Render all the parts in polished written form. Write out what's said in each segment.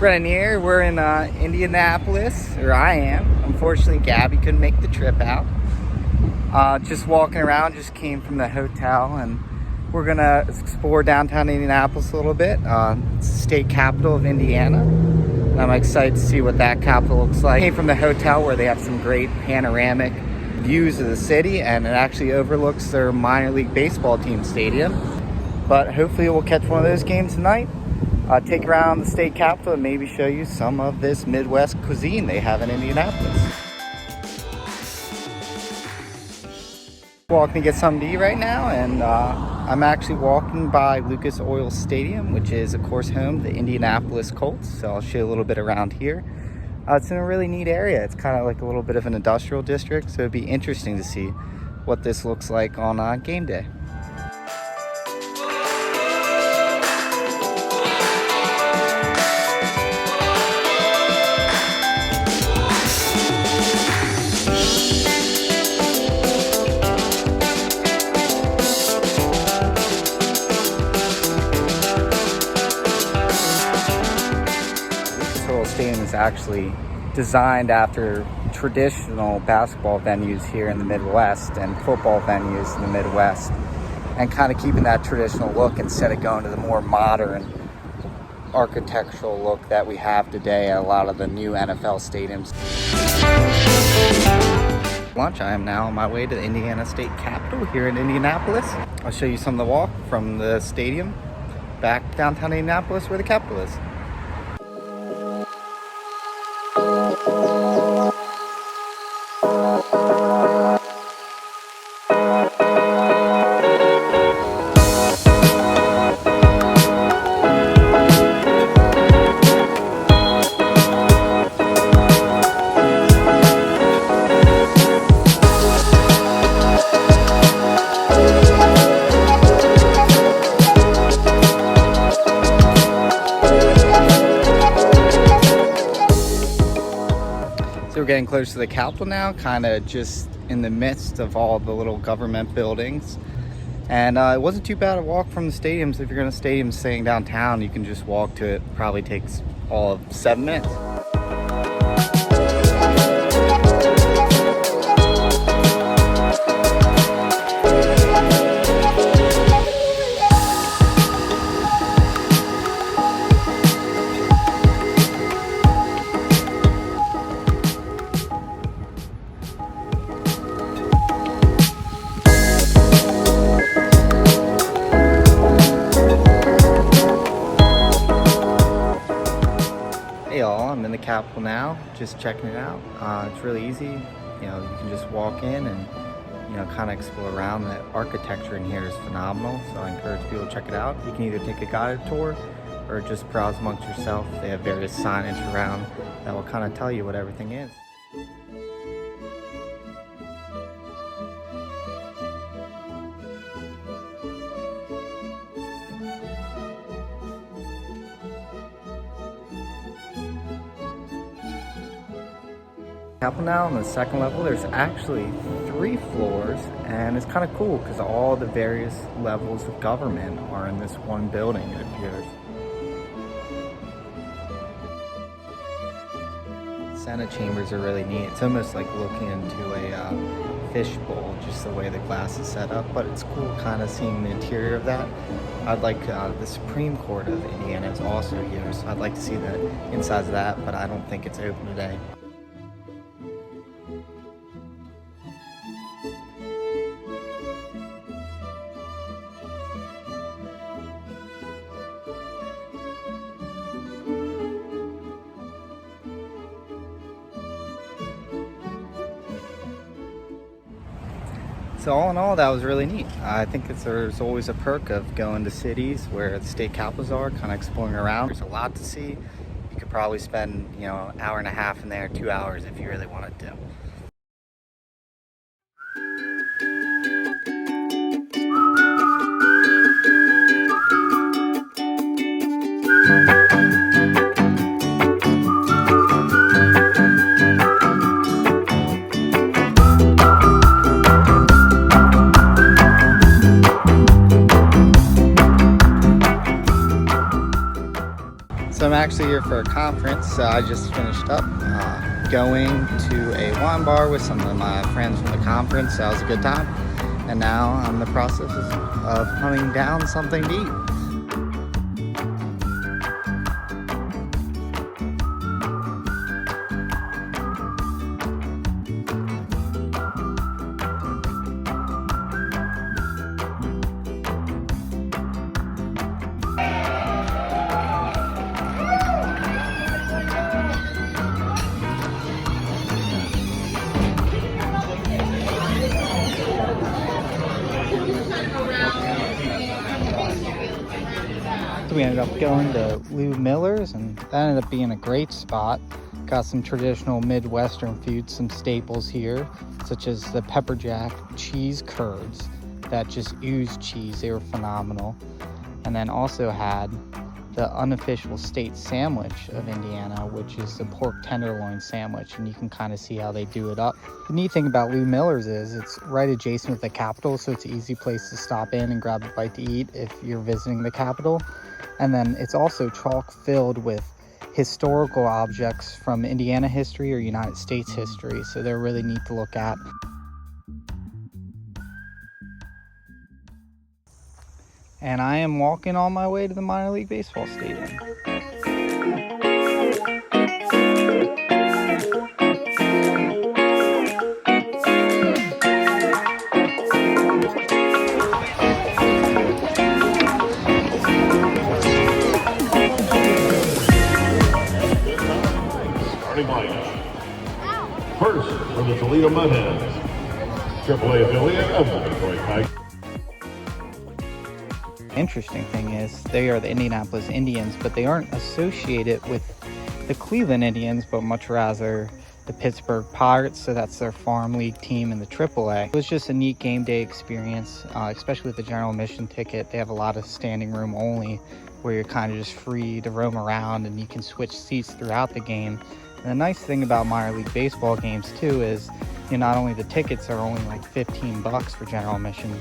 Grenier. We're in Indianapolis, or I am. Unfortunately, Gabby couldn't make the trip out. Just walking around, just came from the hotel, and we're gonna explore downtown Indianapolis a little bit. It's the state capital of Indiana, and I'm excited to see what that capital looks like. Came from the hotel where they have some great panoramic views of the city, and it actually overlooks their minor league baseball team stadium. But hopefully we'll catch one of those games tonight. Take around the state capitol and maybe show you some of this Midwest cuisine they have in Indianapolis. Walking to get something to eat right now, and I'm actually walking by Lucas Oil Stadium, which is of course home to the Indianapolis Colts. So I'll show you a little bit around here. It's in a really neat area. It's kind of like a little bit of an industrial district, so it'd be interesting to see what this looks like on game day. Stadium is actually designed after traditional basketball venues here in the Midwest and football venues in the Midwest, and kind of keeping that traditional look instead of going to the more modern architectural look that we have today at a lot of the new NFL stadiums. Lunch. I am now on my way to the Indiana State Capitol here in Indianapolis. I'll show you some of the walk from the stadium back downtown Indianapolis where the Capitol is. So we're getting close to the Capitol now, kind of just in the midst of all the little government buildings. And it wasn't too bad a walk from the stadium. So if you're going to stadium staying downtown, you can just walk to it. Probably takes all of 7 minutes. I'm in the Capitol now, just checking it out. It's really easy. You know, you can just walk in and, you know, kind of explore around. The architecture in here is phenomenal, so I encourage people to check it out. You can either take a guided tour or just browse amongst yourself. They have various signage around that will kind of tell you what everything is. Capitol now on the second level. There's actually 3 floors, and it's kind of cool because all the various levels of government are in this one building, it appears. Senate chambers are really neat. It's almost like looking into a fishbowl, just the way the glass is set up, but it's cool kind of seeing the interior of that. I'd like the Supreme Court of Indiana is also here, so I'd like to see the insides of that, but I don't think it's open today. So all in all, that was really neat. I think there's always a perk of going to cities where the state capitals are, kind of exploring around. There's a lot to see. You could probably spend, you know, an hour and a half in there, 2 hours if you really wanted to. So I'm actually here for for a conference, so I just finished up going to a wine bar with some of my friends from the conference. So that was a good time. And now I'm in the process of hunting down something to eat. So we ended up going to Lou Miller's, and that ended up being a great spot. Got some traditional Midwestern foods, some staples here, such as the pepper jack cheese curds that just ooze cheese. They were phenomenal. And then also had the unofficial state sandwich of Indiana, which is the pork tenderloin sandwich, and you can kind of see how they do it up. The neat thing about Lou Miller's is it's right adjacent with the Capitol, so it's an easy place to stop in and grab a bite to eat if you're visiting the Capitol. And then it's also chock filled with historical objects from Indiana history or United States history, so they're really neat to look at. And I am walking on my way to the minor league baseball stadium. Starting lineup. First, from the Toledo Mudhens, AAA affiliate of the Detroit Tigers. Interesting thing is they are the Indianapolis Indians, but they aren't associated with the Cleveland Indians, but much rather the Pittsburgh Pirates. So that's their farm league team in the AAA. It was just a neat game day experience, especially with the general admission ticket. They have a lot of standing room only, where you're kind of just free to roam around and you can switch seats throughout the game. And the nice thing about minor league baseball games too is, you know, not only the tickets are only like $15 for general admission,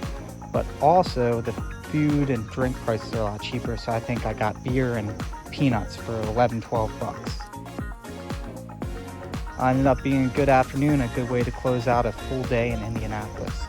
but also the food and drink prices are a lot cheaper. So I think I got beer and peanuts for $11-12. Ended up being a good afternoon, a good way to close out a full day in Indianapolis.